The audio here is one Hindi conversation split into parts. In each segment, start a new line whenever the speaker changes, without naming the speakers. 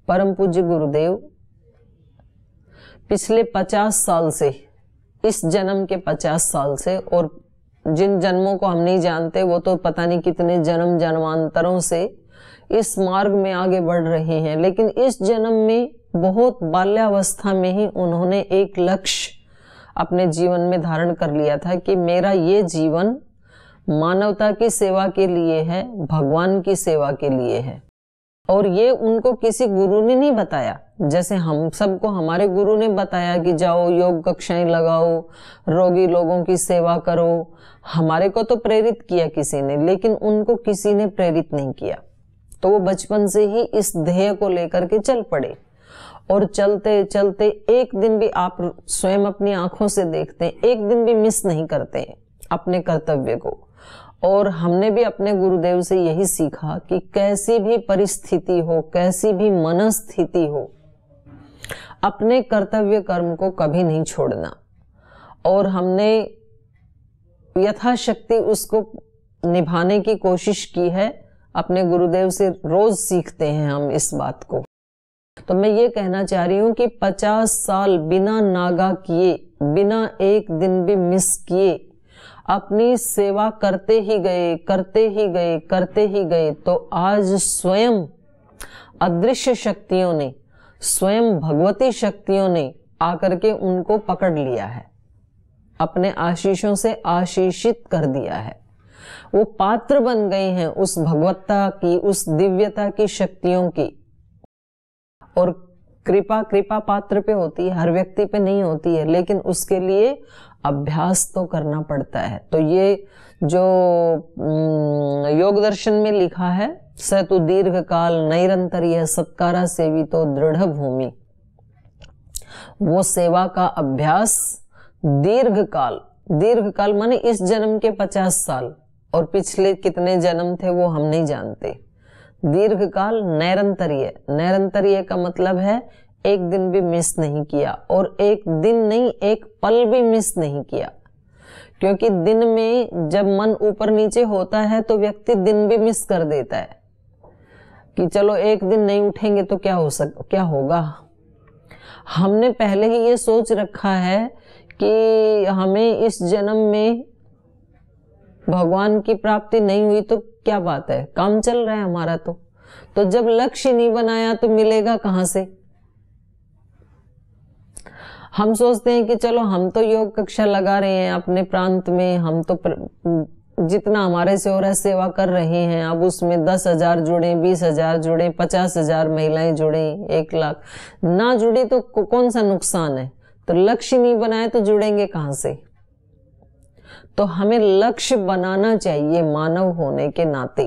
परम पूज्य गुरुदेव पिछले 50 साल से, इस जन्म के 50 साल से, और जिन जन्मों को हम नहीं जानते वो तो पता नहीं कितने जन्म जन्मांतरों से इस मार्ग में आगे बढ़ रहे हैं, लेकिन इस जन्म में बहुत बाल्यावस्था में ही उन्होंने एक लक्ष्य अपने जीवन में धारण कर लिया था कि मेरा ये जीवन मानवता की सेवा के लिए है, भगवान की सेवा के लिए है। और ये उनको किसी गुरु ने नहीं बताया, जैसे हम सबको हमारे गुरु ने बताया कि जाओ योग कक्षाएं लगाओ, रोगी लोगों की सेवा करो। हमारे को तो प्रेरित किया किसी ने, लेकिन उनको किसी ने प्रेरित नहीं किया। तो वो बचपन से ही इस ध्येय को लेकर के चल पड़े, और चलते चलते एक दिन भी, आप स्वयं अपनी आंखों से देखते हैं, एक दिन भी मिस नहीं करते अपने कर्तव्य को। और हमने भी अपने गुरुदेव से यही सीखा कि कैसी भी परिस्थिति हो, कैसी भी मनस्थिति हो, अपने कर्तव्य कर्म को कभी नहीं छोड़ना। और हमने यथाशक्ति उसको निभाने की कोशिश की है। अपने गुरुदेव से रोज सीखते हैं हम इस बात को। तो मैं ये कहना चाह रही हूं कि 50 साल बिना नागा किए, बिना एक दिन भी मिस किए अपनी सेवा करते ही गए, करते ही गए, करते ही गए। तो आज स्वयं अदृश्य शक्तियों ने, स्वयं भगवती शक्तियों ने आकर के उनको पकड़ लिया है, अपने आशीषों से आशीषित कर दिया है। वो पात्र बन गए हैं उस भगवत्ता की, उस दिव्यता की शक्तियों की। और कृपा पात्र पे होती है, हर व्यक्ति पे नहीं होती है, लेकिन उसके लिए अभ्यास तो करना पड़ता है। तो ये जो योग दर्शन में लिखा है, स तु दीर्घ काल नैरंतर्य सत्कारा सेवी तो दृढ़ भूमि, वो सेवा का अभ्यास दीर्घ काल माने इस जन्म के 50 साल, और पिछले कितने जन्म थे वो हम नहीं जानते। दीर्घ काल नैरंतर्य का मतलब है एक दिन भी मिस नहीं किया, और एक दिन नहीं, एक पल भी मिस नहीं किया। क्योंकि दिन में जब मन ऊपर नीचे होता है तो व्यक्ति दिन भी मिस कर देता है कि चलो एक दिन नहीं उठेंगे तो क्या होगा। हमने पहले ही ये सोच रखा है कि हमें इस जन्म में भगवान की प्राप्ति नहीं हुई तो क्या बात है, काम चल रहा है हमारा। तो जब लक्ष्य नहीं बनाया तो मिलेगा कहां से। हम सोचते हैं कि चलो हम तो योग कक्षा लगा रहे हैं अपने प्रांत में, हम तो जितना हमारे से हो रहा है सेवा कर रहे हैं। अब उसमें 10,000 जुड़े, 20,000 जुड़े, 50,000 महिलाएं जुड़े, 1 लाख ना जुड़ी तो कौन सा नुकसान है। तो लक्ष्य नहीं बनाए तो जुड़ेंगे कहां से। तो हमें लक्ष्य बनाना चाहिए मानव होने के नाते,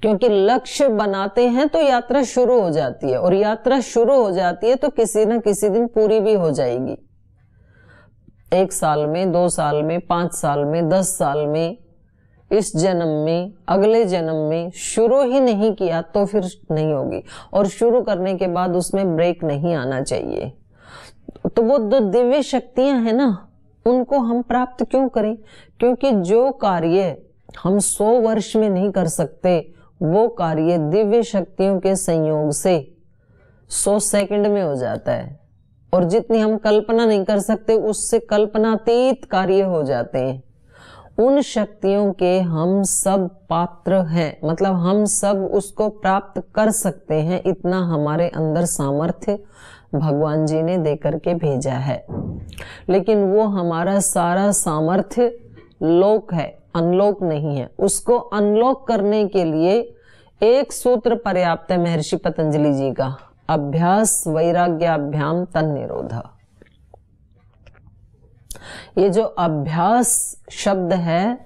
क्योंकि लक्ष्य बनाते हैं तो यात्रा शुरू हो जाती है, और यात्रा शुरू हो जाती है तो किसी न किसी दिन पूरी भी हो जाएगी। 1 साल में, 2 साल में, 5 साल में, 10 साल में, इस जन्म में, अगले जन्म में शुरू ही नहीं किया तो फिर नहीं होगी। और शुरू करने के बाद उसमें ब्रेक नहीं आना चाहिए। तो वो जो दिव्य शक्तियां हैं ना, उनको हम प्राप्त क्यों करें? क्योंकि जो कार्य हम 100 वर्ष में नहीं कर सकते, वो कार्य दिव्य शक्तियों के संयोग से 100 सेकंड में हो जाता है। और जितनी हम कल्पना नहीं कर सकते उससे कल्पनातीत कार्य हो जाते हैं। उन शक्तियों के हम सब पात्र हैं, मतलब हम सब उसको प्राप्त कर सकते हैं। इतना हमारे अंदर सामर्थ्य भगवान जी ने देकर के भेजा है। लेकिन वो हमारा सारा सामर्थ्य लोक है, अनलोक नहीं है। उसको अनलॉक करने के लिए एक सूत्र पर्याप्त है महर्षि पतंजलि जी का, अभ्यास वैराग्याभ्याम तन्निरोध। ये जो अभ्यास शब्द है,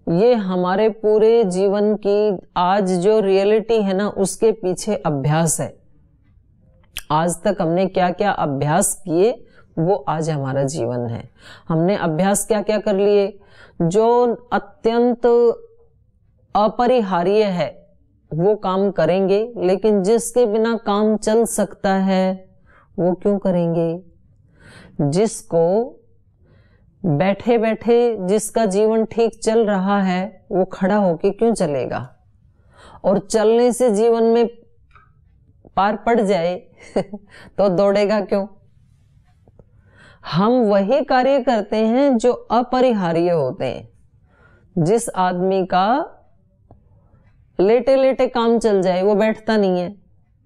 ये हमारे पूरे जीवन की आज जो रियलिटी है ना, उसके पीछे अभ्यास है। आज तक हमने क्या क्या अभ्यास किए वो आज हमारा जीवन है। हमने अभ्यास क्या क्या कर लिए, जो अत्यंत अपरिहार्य है वो काम करेंगे, लेकिन जिसके बिना काम चल सकता है वो क्यों करेंगे। जिसको बैठे बैठे जिसका जीवन ठीक चल रहा है वो खड़ा होके क्यों चलेगा। और चलने से जीवन में पार पड़ जाए तो दौड़ेगा क्यों? हम वही कार्य करते हैं जो अपरिहार्य होते हैं। जिस आदमी का लेटे लेटे काम चल जाए वो बैठता नहीं है,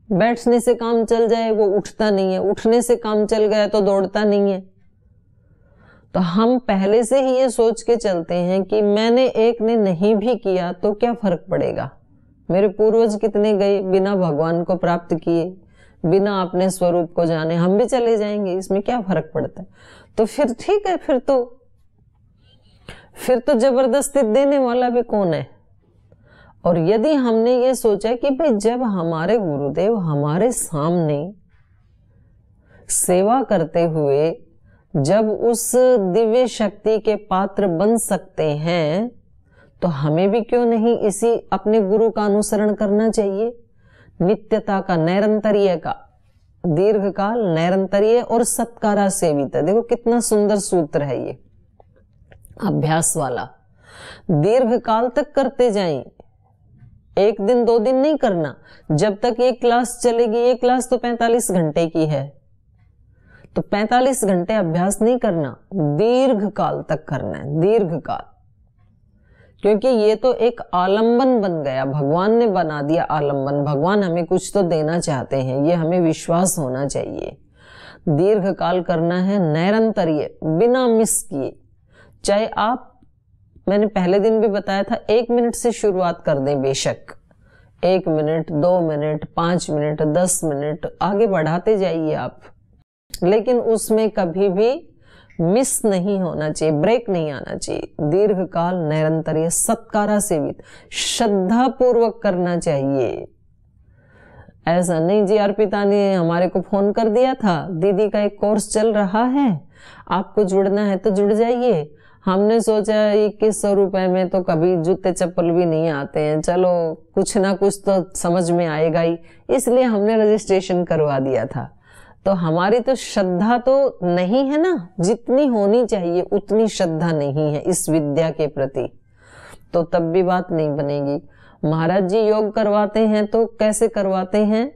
बैठने से काम चल जाए वो उठता नहीं है, उठने से काम चल गया तो दौड़ता नहीं है। तो हम पहले से ही ये सोच के चलते हैं कि मैंने एक ने नहीं भी किया तो क्या फर्क पड़ेगा, मेरे पूर्वज कितने गए बिना भगवान को प्राप्त किए, बिना अपने स्वरूप को जाने, हम भी चले जाएंगे, इसमें क्या फर्क पड़ता है। तो फिर ठीक है, फिर तो जबरदस्ती देने वाला भी कौन है। और यदि हमने ये सोचा कि भाई जब हमारे गुरुदेव हमारे सामने सेवा करते हुए जब उस दिव्य शक्ति के पात्र बन सकते हैं तो हमें भी क्यों नहीं इसी अपने गुरु का अनुसरण करना चाहिए। नित्यता का, नैरंतर्य का, दीर्घकाल, नैरंतर्य और सत्कारा सेवित। देखो कितना सुंदर सूत्र है ये अभ्यास वाला। दीर्घकाल तक करते जाएं, एक दिन 2 दिन नहीं करना। जब तक ये क्लास चलेगी, ये क्लास तो 45 घंटे की है, तो 45 घंटे अभ्यास नहीं करना, दीर्घ काल तक करना है, दीर्घ काल। क्योंकि ये तो एक आलंबन बन गया, भगवान ने बना दिया आलंबन। भगवान हमें कुछ तो देना चाहते हैं, ये हमें विश्वास होना चाहिए। दीर्घ काल करना है, नैरंतर्य, बिना मिस किए। चाहे आप, मैंने पहले दिन भी बताया था, 1 मिनट से शुरुआत कर दें, बेशक 1 मिनट, 2 मिनट, 5 मिनट, 10 मिनट, आगे बढ़ाते जाइए आप, लेकिन उसमें कभी भी मिस नहीं होना चाहिए, ब्रेक नहीं आना चाहिए। दीर्घकाल, नैरंतर्य, सत्कारा सेवित, श्रद्धा पूर्वक करना चाहिए। ऐसा नहीं जी अर्पिता ने हमारे को फोन कर दिया था, दीदी का एक कोर्स चल रहा है, आपको जुड़ना है तो जुड़ जाइए। हमने सोचा 2100 रुपए में तो कभी जूते चप्पल भी नहीं आते हैं, चलो कुछ ना कुछ तो समझ में आएगा ही, इसलिए हमने रजिस्ट्रेशन करवा दिया था। तो हमारी तो श्रद्धा तो नहीं है ना, जितनी होनी चाहिए उतनी श्रद्धा नहीं है इस विद्या के प्रति, तो तब भी बात नहीं बनेगी। महाराज जी योग करवाते हैं तो कैसे करवाते हैं?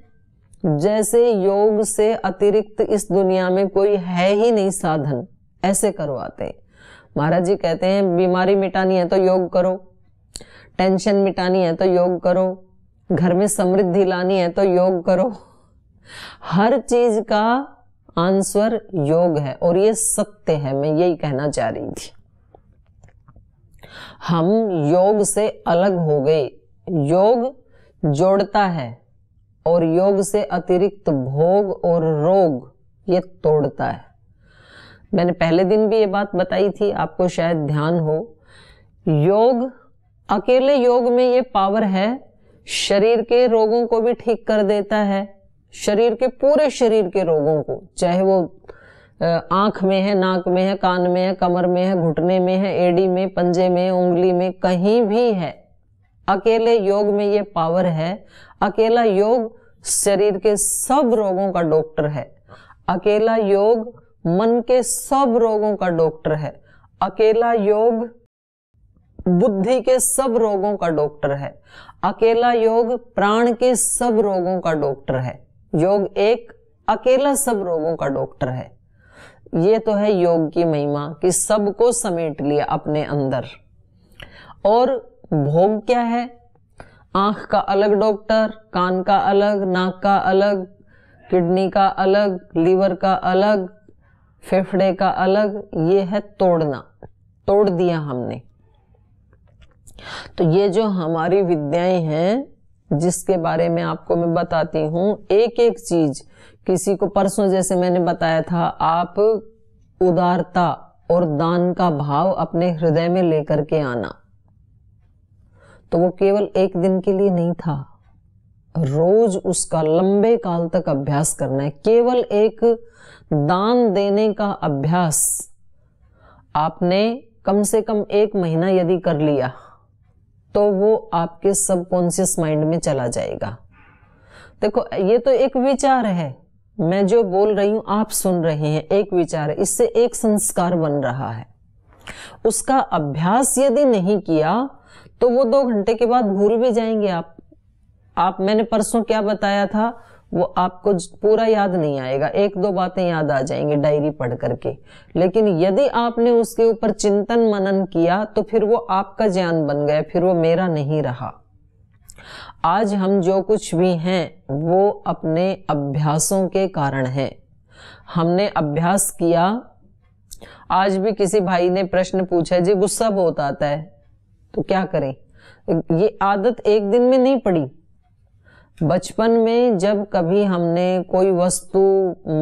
जैसे योग से अतिरिक्त इस दुनिया में कोई है ही नहीं साधन, ऐसे करवाते हैं। महाराज जी कहते हैं बीमारी मिटानी है तो योग करो, टेंशन मिटानी है तो योग करो, घर में समृद्धि लानी है तो योग करो। हर चीज का आंसर योग है और ये सत्य है, मैं यही कहना चाह रही थी। हम योग से अलग हो गए। योग जोड़ता है और योग से अतिरिक्त भोग और रोग ये तोड़ता है। मैंने पहले दिन भी ये बात बताई थी, आपको शायद ध्यान हो। योग, अकेले योग में ये पावर है, शरीर के रोगों को भी ठीक कर देता है, शरीर के पूरे शरीर के रोगों को, चाहे वो आंख में है, नाक में है, कान में है, कमर में है, घुटने में है, एड़ी में, पंजे में, उंगली में, कहीं भी है। अकेले योग में ये पावर है। अकेला योग शरीर के सब रोगों का डॉक्टर है। अकेला योग मन के सब रोगों का डॉक्टर है। अकेला योग बुद्धि के सब रोगों का डॉक्टर है। अकेला योग प्राण के सब रोगों का डॉक्टर है। योग एक अकेला सब रोगों का डॉक्टर है। ये तो है योग की महिमा कि सबको समेट लिया अपने अंदर। और भोग क्या है? आंख का अलग डॉक्टर, कान का अलग, नाक का अलग, किडनी का अलग, लीवर का अलग, फेफड़े का अलग। ये है तोड़ना, तोड़ दिया हमने। तो ये जो हमारी विद्याएं हैं जिसके बारे में आपको मैं बताती हूँ, एक एक चीज, किसी को परसों जैसे मैंने बताया था, आप उदारता और दान का भाव अपने हृदय में लेकर के आना, तो वो केवल एक दिन के लिए नहीं था, रोज उसका लंबे काल तक अभ्यास करना है। केवल एक दान देने का अभ्यास आपने कम से कम 1 महीना यदि कर लिया तो वो आपके सबकॉन्शियस माइंड में चला जाएगा। देखो ये तो एक विचार है, मैं जो बोल रही हूं आप सुन रहे हैं, एक विचार है, इससे एक संस्कार बन रहा है। उसका अभ्यास यदि नहीं किया तो वो 2 घंटे के बाद भूल भी जाएंगे आप। मैंने परसों क्या बताया था, वो आपको पूरा याद नहीं आएगा, एक दो बातें याद आ जाएंगी डायरी पढ़ करके, लेकिन यदि आपने उसके ऊपर चिंतन मनन किया तो फिर वो आपका ज्ञान बन गया, फिर वो मेरा नहीं रहा। आज हम जो कुछ भी हैं वो अपने अभ्यासों के कारण है। हमने अभ्यास किया। आज भी किसी भाई ने प्रश्न पूछा, जी गुस्सा बहुत आता है तो क्या करें? ये आदत एक दिन में नहीं पड़ी। बचपन में जब कभी हमने कोई वस्तु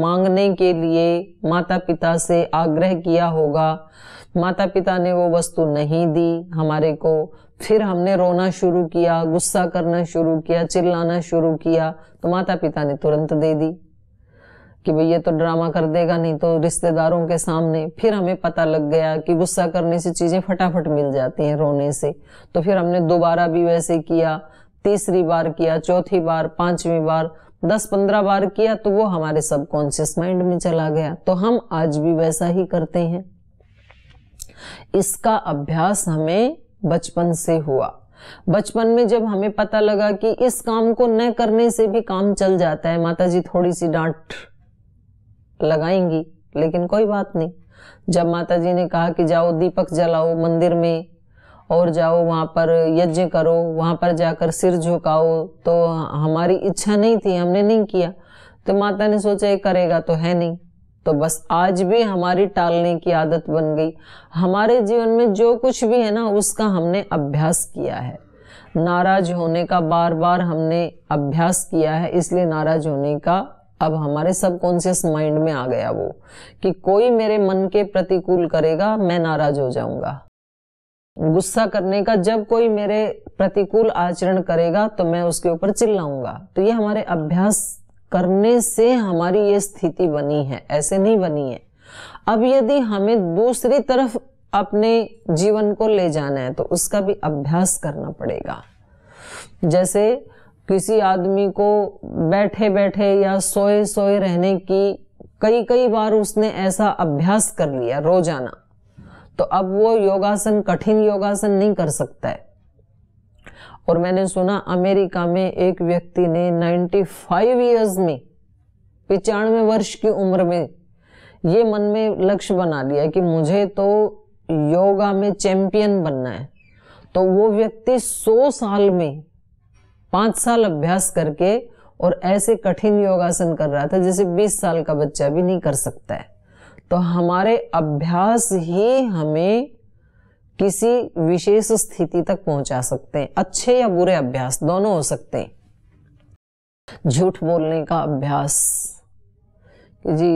मांगने के लिए माता पिता से आग्रह किया होगा, माता पिता ने वो वस्तु नहीं दी हमारे को, फिर हमने रोना शुरू किया, गुस्सा करना शुरू किया, चिल्लाना शुरू किया, तो माता पिता ने तुरंत दे दी कि भाई ये तो ड्रामा कर देगा, नहीं तो रिश्तेदारों के सामने। फिर हमें पता लग गया कि गुस्सा करने से चीजें फटाफट मिल जाती हैं रोने से, तो फिर हमने दोबारा भी वैसे किया, तीसरी बार किया, चौथी बार, पांचवी बार, 10-15 बार किया, तो वो हमारे सबकॉन्शियस माइंड में चला गया। तो हम आज भी वैसा ही करते हैं। इसका अभ्यास हमें बचपन से हुआ। बचपन में जब हमें पता लगा कि इस काम को न करने से भी काम चल जाता है, माताजी थोड़ी सी डांट लगाएंगी लेकिन कोई बात नहीं। जब माताजी ने कहा कि जाओ दीपक जलाओ मंदिर में और जाओ वहां पर यज्ञ करो, वहां पर जाकर सिर झुकाओ, तो हमारी इच्छा नहीं थी, हमने नहीं किया, तो माता ने सोचा ये करेगा तो है नहीं, तो बस आज भी हमारी टालने की आदत बन गई। हमारे जीवन में जो कुछ भी है ना उसका हमने अभ्यास किया है। नाराज होने का बार बार हमने अभ्यास किया है, इसलिए नाराज होने का अब हमारे सबकॉन्शियस माइंड में आ गया वो कि कोई मेरे मन के प्रतिकूल करेगा मैं नाराज हो जाऊंगा। गुस्सा करने का, जब कोई मेरे प्रतिकूल आचरण करेगा तो मैं उसके ऊपर चिल्लाऊंगा। तो ये हमारे अभ्यास करने से हमारी ये स्थिति बनी है, ऐसे नहीं बनी है। अब यदि हमें दूसरी तरफ अपने जीवन को ले जाना है तो उसका भी अभ्यास करना पड़ेगा। जैसे किसी आदमी को बैठे बैठे या सोए सोए रहने की कई बार उसने ऐसा अभ्यास कर लिया रोजाना, तो अब वो योगासन, कठिन योगासन नहीं कर सकता है। और मैंने सुना अमेरिका में एक व्यक्ति ने 95 इयर्स में, 95 वर्ष की उम्र में ये मन में लक्ष्य बना लिया कि मुझे तो योगा में चैंपियन बनना है। तो वो व्यक्ति 100 साल में 5 साल अभ्यास करके और ऐसे कठिन योगासन कर रहा था जैसे 20 साल का बच्चा भी नहीं कर सकता है। तो हमारे अभ्यास ही हमें किसी विशेष स्थिति तक पहुंचा सकते हैं। अच्छे या बुरे अभ्यास दोनों हो सकते हैं। झूठ बोलने का अभ्यास कि जी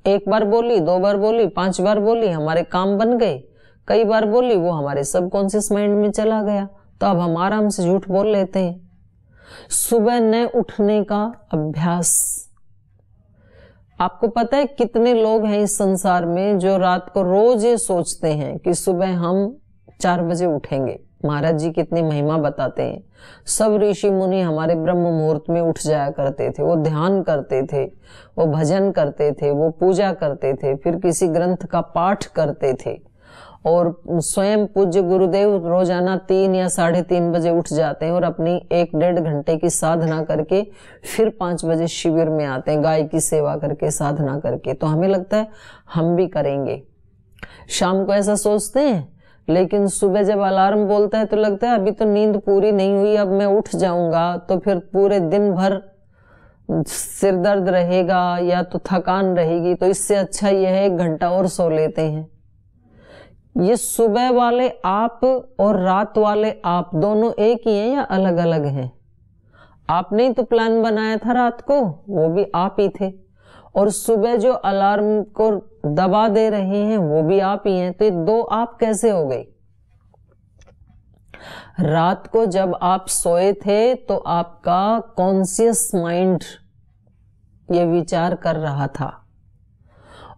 एक बार बोली, 2 बार बोली, 5 बार बोली, हमारे काम बन गए। कई बार बोली, वो हमारे सबकॉन्शियस माइंड में चला गया, तो अब हम आराम से झूठ बोल लेते हैं। सुबह न उठने का अभ्यास। आपको पता है कितने लोग हैं इस संसार में जो रात को रोज ये सोचते हैं कि सुबह हम 4 बजे उठेंगे। महाराज जी कितनी महिमा बताते हैं। सब ऋषि मुनि हमारे ब्रह्म मुहूर्त में उठ जाया करते थे, वो ध्यान करते थे, वो भजन करते थे, वो पूजा करते थे, फिर किसी ग्रंथ का पाठ करते थे। और स्वयं पूज्य गुरुदेव रोजाना 3 या 3:30 बजे उठ जाते हैं और अपनी 1-1.5 घंटे की साधना करके फिर 5 बजे शिविर में आते हैं, गाय की सेवा करके, साधना करके। तो हमें लगता है हम भी करेंगे। शाम को ऐसा सोचते हैं, लेकिन सुबह जब अलार्म बोलता है तो लगता है अभी तो नींद पूरी नहीं हुई, अब मैं उठ जाऊंगा तो फिर पूरे दिन भर सिर दर्द रहेगा या तो थकान रहेगी, तो इससे अच्छा यह है 1 घंटा और सो लेते हैं। ये सुबह वाले आप और रात वाले आप दोनों एक ही हैं या अलग अलग हैं? आपने ही तो प्लान बनाया था रात को, वो भी आप ही थे, और सुबह जो अलार्म को दबा दे रहे हैं वो भी आप ही हैं। तो ये 2 आप कैसे हो गए? रात को जब आप सोए थे तो आपका कॉन्शियस माइंड ये विचार कर रहा था,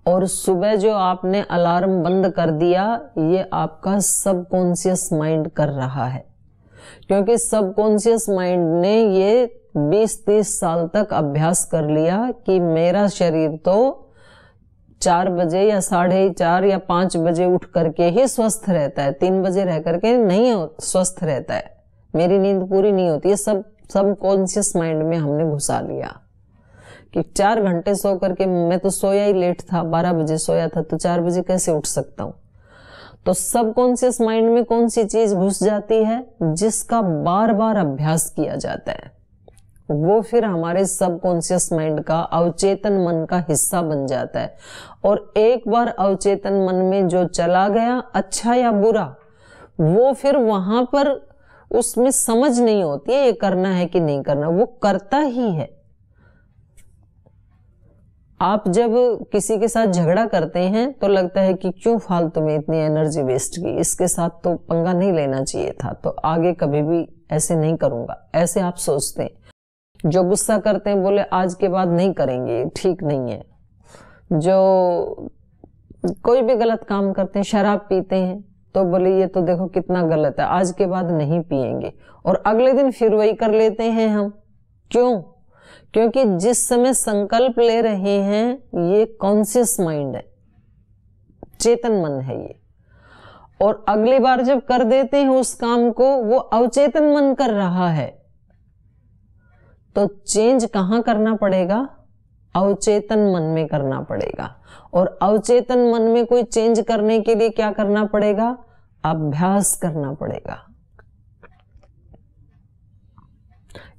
और सुबह जो आपने अलार्म बंद कर दिया ये आपका सबकॉन्शियस माइंड कर रहा है। क्योंकि सबकॉन्शियस माइंड ने ये 20-30 साल तक अभ्यास कर लिया कि मेरा शरीर तो 4 बजे या 4:30 या 5 बजे उठ करके ही स्वस्थ रहता है, 3 बजे रह करके नहीं स्वस्थ रहता है, मेरी नींद पूरी नहीं होती है। सब सबकॉन्शियस माइंड में हमने घुसा लिया कि 4 घंटे सो करके, मैं तो सोया ही लेट था, 12 बजे सोया था, तो 4 बजे कैसे उठ सकता हूं। तो सबकॉन्शियस माइंड में कौन सी चीज घुस जाती है, जिसका बार बार अभ्यास किया जाता है, वो फिर हमारे सबकॉन्शियस माइंड का अवचेतन मन का हिस्सा बन जाता है। और एक बार अवचेतन मन में जो चला गया, अच्छा या बुरा, वो फिर वहां पर उसमें समझ नहीं होती है ये करना है कि नहीं करना, वो करता ही है। आप जब किसी के साथ झगड़ा करते हैं तो लगता है कि क्यों फालतू में इतनी एनर्जी वेस्ट की, इसके साथ तो पंगा नहीं लेना चाहिए था, तो आगे कभी भी ऐसे नहीं करूंगा, ऐसे आप सोचते हैं। जो गुस्सा करते हैं, बोले आज के बाद नहीं करेंगे, ठीक नहीं है। जो कोई भी गलत काम करते हैं, शराब पीते हैं, तो बोले ये तो देखो कितना गलत है, आज के बाद नहीं पिएंगे, और अगले दिन फिर वही कर लेते हैं हम। क्यों? क्योंकि जिस समय संकल्प ले रहे हैं ये कॉन्शियस माइंड है, चेतन मन है ये, और अगली बार जब कर देते हैं उस काम को, वो अवचेतन मन कर रहा है। तो चेंज कहां करना पड़ेगा? अवचेतन मन में करना पड़ेगा। और अवचेतन मन में कोई चेंज करने के लिए क्या करना पड़ेगा? अभ्यास करना पड़ेगा।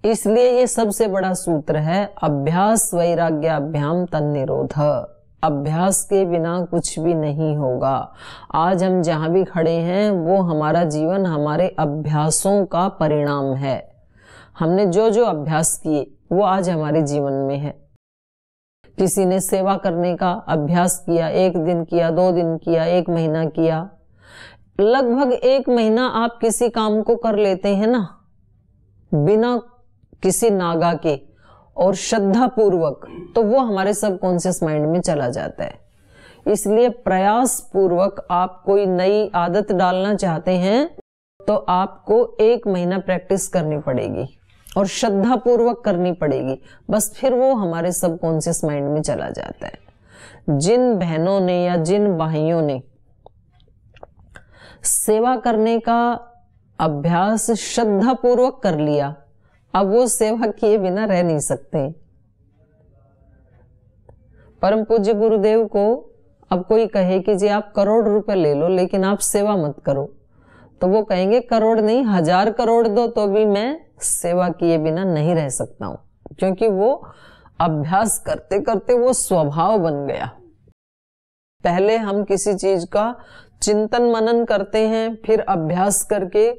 इसलिए ये सबसे बड़ा सूत्र है, अभ्यास वैराग्याभ्याम तन्निरोध। अभ्यास के बिना कुछ भी नहीं होगा। आज हम जहां भी खड़े हैं वो हमारा जीवन हमारे अभ्यासों का परिणाम है। हमने जो जो अभ्यास किए वो आज हमारे जीवन में है। किसी ने सेवा करने का अभ्यास किया, 1 दिन किया, 2 दिन किया, 1 महीना किया, लगभग 1 महीना आप किसी काम को कर लेते हैं ना, बिना किसी नागा के और श्रद्धा पूर्वक, तो वो हमारे सबकॉन्शियस माइंड में चला जाता है। इसलिए प्रयास पूर्वक आप कोई नई आदत डालना चाहते हैं तो आपको 1 महीना प्रैक्टिस करनी पड़ेगी और श्रद्धा पूर्वक करनी पड़ेगी, बस फिर वो हमारे सबकॉन्शियस माइंड में चला जाता है। जिन बहनों ने या जिन भाइयों ने सेवा करने का अभ्यास श्रद्धा पूर्वक कर लिया, अब वो सेवा किए बिना रह नहीं सकते। परम पूज्य गुरुदेव को अब कोई कहे कि जी आप करोड़ रुपए ले लो लेकिन आप सेवा मत करो, तो वो कहेंगे करोड़ नहीं 1000 करोड़ दो तो भी मैं सेवा किए बिना नहीं रह सकता हूं, क्योंकि वो अभ्यास करते करते वो स्वभाव बन गया। पहले हम किसी चीज का चिंतन मनन करते हैं, फिर अभ्यास करके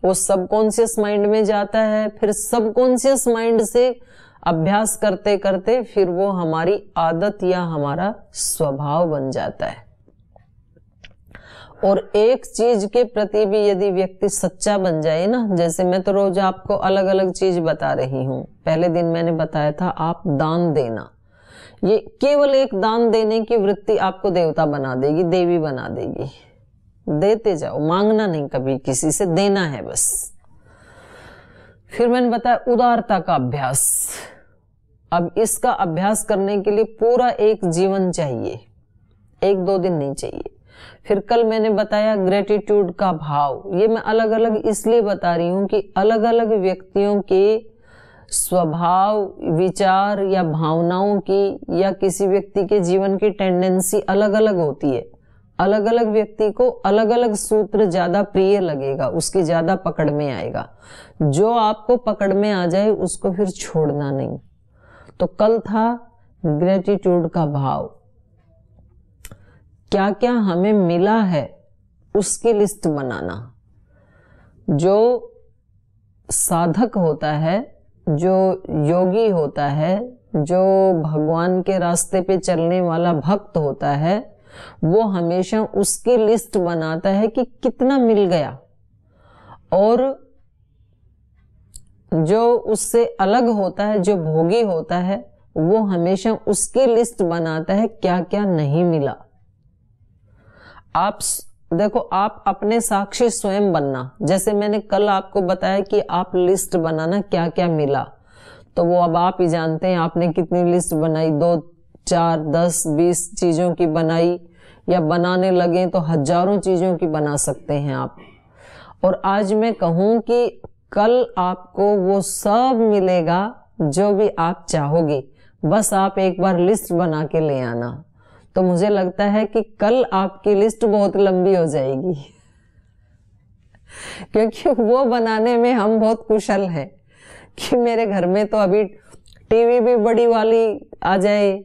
वो सबकॉन्शियस माइंड में जाता है, फिर सबकॉन्शियस माइंड से अभ्यास करते करते फिर वो हमारी आदत या हमारा स्वभाव बन जाता है। और एक चीज के प्रति भी यदि व्यक्ति सच्चा बन जाए ना, जैसे मैं तो रोज आपको अलग अलग चीज बता रही हूं। पहले दिन मैंने बताया था आप दान देना, ये केवल एक दान देने की वृत्ति आपको देवता बना देगी, देवी बना देगी। देते जाओ, मांगना नहीं कभी किसी से, देना है बस। फिर मैंने बताया उदारता का अभ्यास। अब इसका अभ्यास करने के लिए पूरा एक जीवन चाहिए, 1-2 दिन नहीं चाहिए। फिर कल मैंने बताया ग्रेटिट्यूड का भाव। ये मैं अलग अलग इसलिए बता रही हूं कि अलग अलग व्यक्तियों के स्वभाव, विचार या भावनाओं की या किसी व्यक्ति के जीवन की टेंडेंसी अलग अलग होती है। अलग अलग व्यक्ति को अलग अलग सूत्र ज्यादा प्रिय लगेगा, उसकी ज्यादा पकड़ में आएगा। जो आपको पकड़ में आ जाए उसको फिर छोड़ना नहीं। तो कल था ग्रेटिट्यूड का भाव। क्या क्या हमें मिला है उसकी लिस्ट बनाना। जो साधक होता है, जो योगी होता है, जो भगवान के रास्ते पे चलने वाला भक्त होता है, वो हमेशा उसकी लिस्ट बनाता है कि कितना मिल गया। और जो उससे अलग होता है, जो भोगी होता है, वो हमेशा उसकी लिस्ट बनाता है क्या क्या नहीं मिला। आप देखो, आप अपने साक्षी स्वयं बनना। जैसे मैंने कल आपको बताया कि आप लिस्ट बनाना क्या क्या मिला, तो वो अब आप ही जानते हैं आपने कितनी लिस्ट बनाई। 2, 4, 10, 20 चीजों की बनाई, या बनाने लगे तो हजारों चीजों की बना सकते हैं आप। और आज मैं कहूं कि कल आपको वो सब मिलेगा जो भी आप चाहोगे, बस आप एक बार लिस्ट बना के ले आना। तो मुझे लगता है कि कल आपकी लिस्ट बहुत लंबी हो जाएगी क्योंकि वो बनाने में हम बहुत कुशल हैं कि मेरे घर में तो अभी टीवी भी बड़ी वाली आ जाए,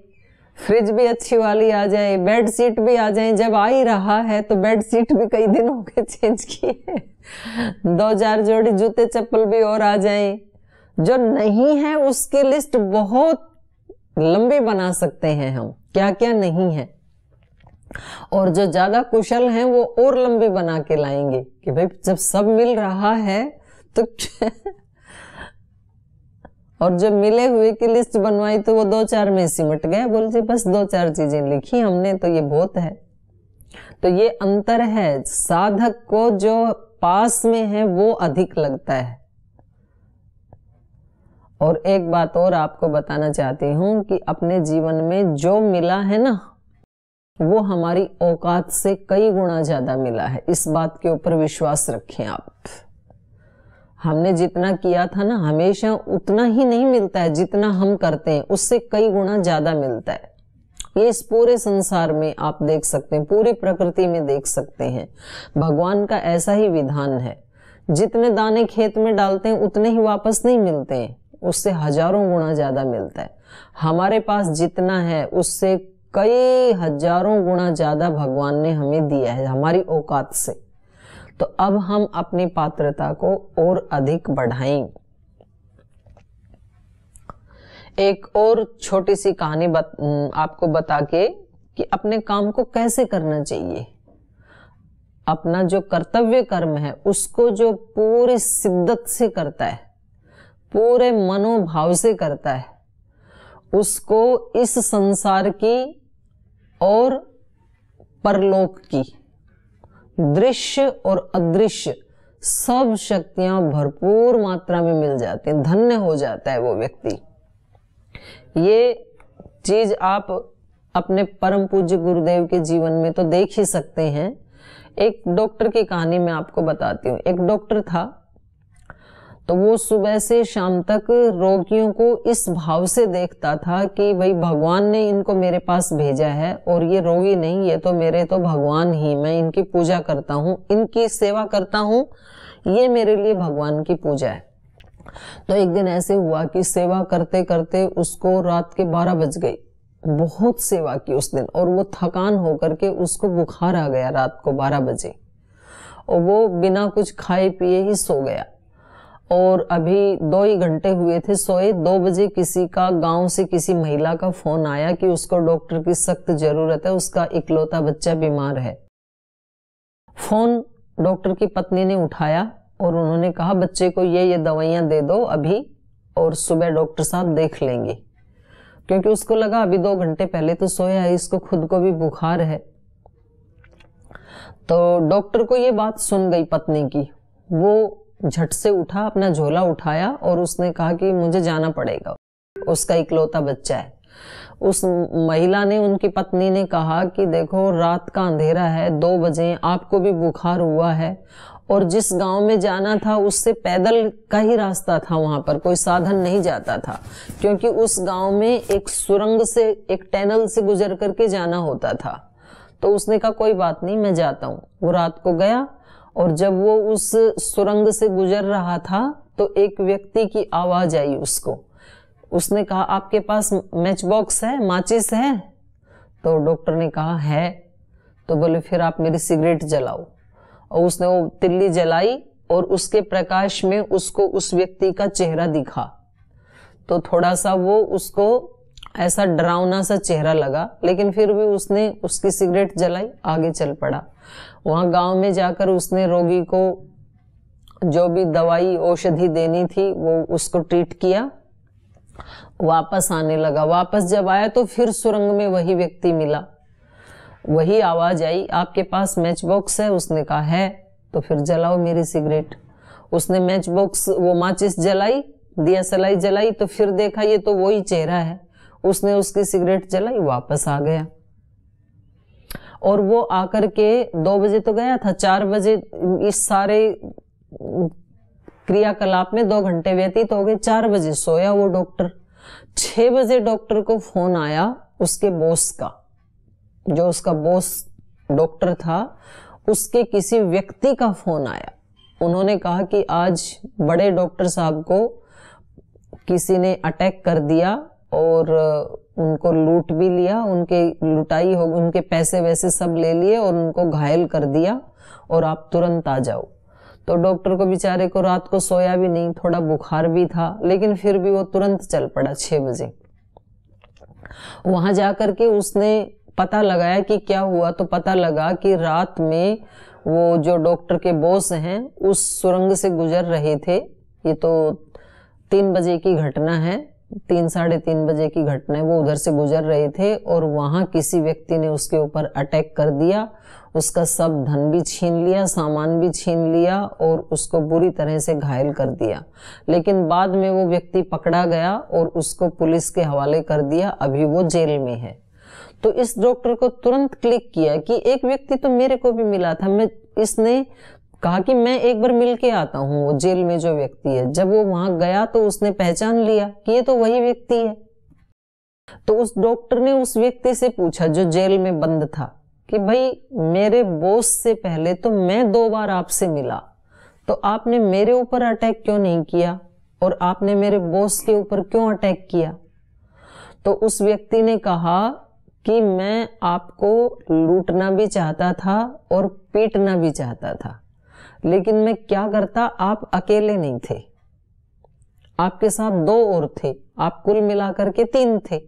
फ्रिज भी अच्छी वाली आ जाए, बेड शीट भी आ जाए। जब आ ही रहा है तो बेड शीट भी कई दिन हो गए चेंज किए, 2-4 जोड़ी जूते चप्पल भी और आ जाए। जो नहीं है उसकी लिस्ट बहुत लंबी बना सकते हैं हम, क्या क्या नहीं है। और जो ज्यादा कुशल हैं वो और लंबी बना के लाएंगे कि भाई जब सब मिल रहा है तो और जब मिले हुए की लिस्ट बनवाई तो वो 2-4 में सिमट गया, बोलते बस 2-4 चीजें लिखी हमने तो ये बहुत है। तो ये अंतर है, साधक को जो पास में है वो अधिक लगता है। और एक बात और आपको बताना चाहती हूं कि अपने जीवन में जो मिला है ना वो हमारी औकात से कई गुना ज्यादा मिला है। इस बात के ऊपर विश्वास रखें आप। हमने जितना किया था ना, हमेशा उतना ही नहीं मिलता है जितना हम करते हैं, उससे कई गुना ज्यादा मिलता है। ये इस पूरे संसार में आप देख सकते हैं, पूरी प्रकृति में देख सकते हैं। भगवान का ऐसा ही विधान है, जितने दाने खेत में डालते हैं उतने ही वापस नहीं मिलते हैं, उससे हजारों गुना ज्यादा मिलता है। हमारे पास जितना है उससे कई हजारों गुना ज्यादा भगवान ने हमें दिया है हमारी औकात से। तो अब हम अपनी पात्रता को और अधिक बढ़ाएं। एक और छोटी सी कहानी आपको बता के कि अपने काम को कैसे करना चाहिए। अपना जो कर्तव्य कर्म है उसको जो पूरी शिद्दत से करता है, पूरे मनोभाव से करता है, उसको इस संसार की और परलोक की दृश्य और अदृश्य सब शक्तियां भरपूर मात्रा में मिल जाती हैं, धन्य हो जाता है वो व्यक्ति। ये चीज आप अपने परम पूज्य गुरुदेव के जीवन में तो देख ही सकते हैं। एक डॉक्टर की कहानी मैं आपको बताती हूँ। एक डॉक्टर था, तो वो सुबह से शाम तक रोगियों को इस भाव से देखता था कि भाई भगवान ने इनको मेरे पास भेजा है और ये रोगी नहीं, ये तो मेरे तो भगवान ही, मैं इनकी पूजा करता हूँ, इनकी सेवा करता हूँ, ये मेरे लिए भगवान की पूजा है। तो एक दिन ऐसे हुआ कि सेवा करते करते उसको रात के 12 बज गई। बहुत सेवा की उस दिन और वो थकान होकर के उसको बुखार आ गया रात को 12 बजे और वो बिना कुछ खाए पिए ही सो गया। और अभी 2 ही घंटे हुए थे सोए। 2 बजे किसी का, गांव से किसी महिला का फोन आया कि उसको डॉक्टर की सख्त जरूरत है, उसका इकलौता बच्चा बीमार है। फोन डॉक्टर की पत्नी ने उठाया और उन्होंने कहा बच्चे को ये दवाइयां दे दो अभी और सुबह डॉक्टर साहब देख लेंगे, क्योंकि उसको लगा अभी 2 घंटे पहले तो सोया है, इसको खुद को भी बुखार है। तो डॉक्टर को ये बात सुन गई पत्नी की, वो झट से उठा, अपना झोला उठाया और उसने कहा कि मुझे जाना पड़ेगा, उसका इकलौता बच्चा है। उस महिला ने, उनकी पत्नी ने कहा कि देखो रात का अंधेरा है, 2 बजे, आपको भी बुखार हुआ है और जिस गांव में जाना था उससे पैदल का ही रास्ता था, वहां पर कोई साधन नहीं जाता था, क्योंकि उस गांव में एक सुरंग से, एक टनल से गुजर करके जाना होता था। तो उसने कहा कोई बात नहीं, मैं जाता हूँ। वो रात को गया और जब वो उस सुरंग से गुजर रहा था तो एक व्यक्ति की आवाज आई उसको। उसने कहा आपके पास मैच बॉक्स है, माचिस है? तो डॉक्टर ने कहा है। तो बोले फिर आप मेरी सिगरेट जलाओ। और उसने वो तिल्ली जलाई और उसके प्रकाश में उसको उस व्यक्ति का चेहरा दिखा। तो थोड़ा सा वो उसको ऐसा डरावना सा चेहरा लगा, लेकिन फिर भी उसने उसकी सिगरेट जलाई, आगे चल पड़ा। वहां गांव में जाकर उसने रोगी को जो भी दवाई औषधि देनी थी वो उसको ट्रीट किया, वापस आने लगा। वापस जब आया तो फिर सुरंग में वही व्यक्ति मिला, वही आवाज आई आपके पास मैच बॉक्स है? उसने कहा है। तो फिर जलाओ मेरी सिगरेट। उसने मैच बॉक्स, वो माचिस जलाई, दिया सलाई जलाई, तो फिर देखा ये तो वही चेहरा है। उसने उसकी सिगरेट जलाई, वापस आ गया। और वो आकर के 2 बजे तो गया था, 4 बजे इस सारे क्रियाकलाप में 2 घंटे व्यतीत हो गए। 4 बजे सोया वो डॉक्टर। 6 बजे डॉक्टर को फोन आया उसके बॉस का, जो उसका बॉस डॉक्टर था उसके किसी व्यक्ति का फोन आया। उन्होंने कहा कि आज बड़े डॉक्टर साहब को किसी ने अटैक कर दिया और उनको लूट भी लिया, उनके लुटाई हो, उनके पैसे वैसे सब ले लिए और उनको घायल कर दिया और आप तुरंत आ जाओ। तो डॉक्टर को बेचारे को रात को सोया भी नहीं, थोड़ा बुखार भी था, लेकिन फिर भी वो तुरंत चल पड़ा। 6 बजे वहां जाकर के उसने पता लगाया कि क्या हुआ। तो पता लगा कि रात में वो जो डॉक्टर के बॉस हैं उस सुरंग से गुजर रहे थे। ये तो 3 बजे की घटना है, 3 साढ़े 3 बजे की घटना है। वो उधर से गुजर रहे थे और वहां किसी व्यक्ति ने उसके ऊपर अटैक कर दिया, उसका सब धन भी छीन लिया, सामान भी छीन लिया और उसको बुरी तरह से घायल कर दिया। लेकिन बाद में वो व्यक्ति पकड़ा गया और उसको पुलिस के हवाले कर दिया, अभी वो जेल में है। तो इस डॉक्टर को तुरंत क्लिक किया कि एक व्यक्ति तो मेरे को भी मिला था। इसने कहा कि मैं एक बार मिल के आता हूँ वो जेल में जो व्यक्ति है। जब वो वहां गया तो उसने पहचान लिया कि ये तो वही व्यक्ति है। तो उस डॉक्टर ने उस व्यक्ति से पूछा जो जेल में बंद था कि भाई मेरे बॉस से पहले तो मैं 2 बार आपसे मिला, तो आपने मेरे ऊपर अटैक क्यों नहीं किया और आपने मेरे बॉस के ऊपर क्यों अटैक किया? तो उस व्यक्ति ने कहा कि मैं आपको लूटना भी चाहता था और पीटना भी चाहता था, लेकिन मैं क्या करता, आप अकेले नहीं थे, आपके साथ 2 और थे, आप कुल मिलाकर के 3 थे।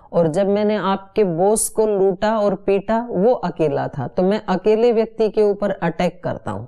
और जब मैंने आपके बॉस को लूटा और पीटा वो अकेला था, तो मैं अकेले व्यक्ति के ऊपर अटैक करता हूं।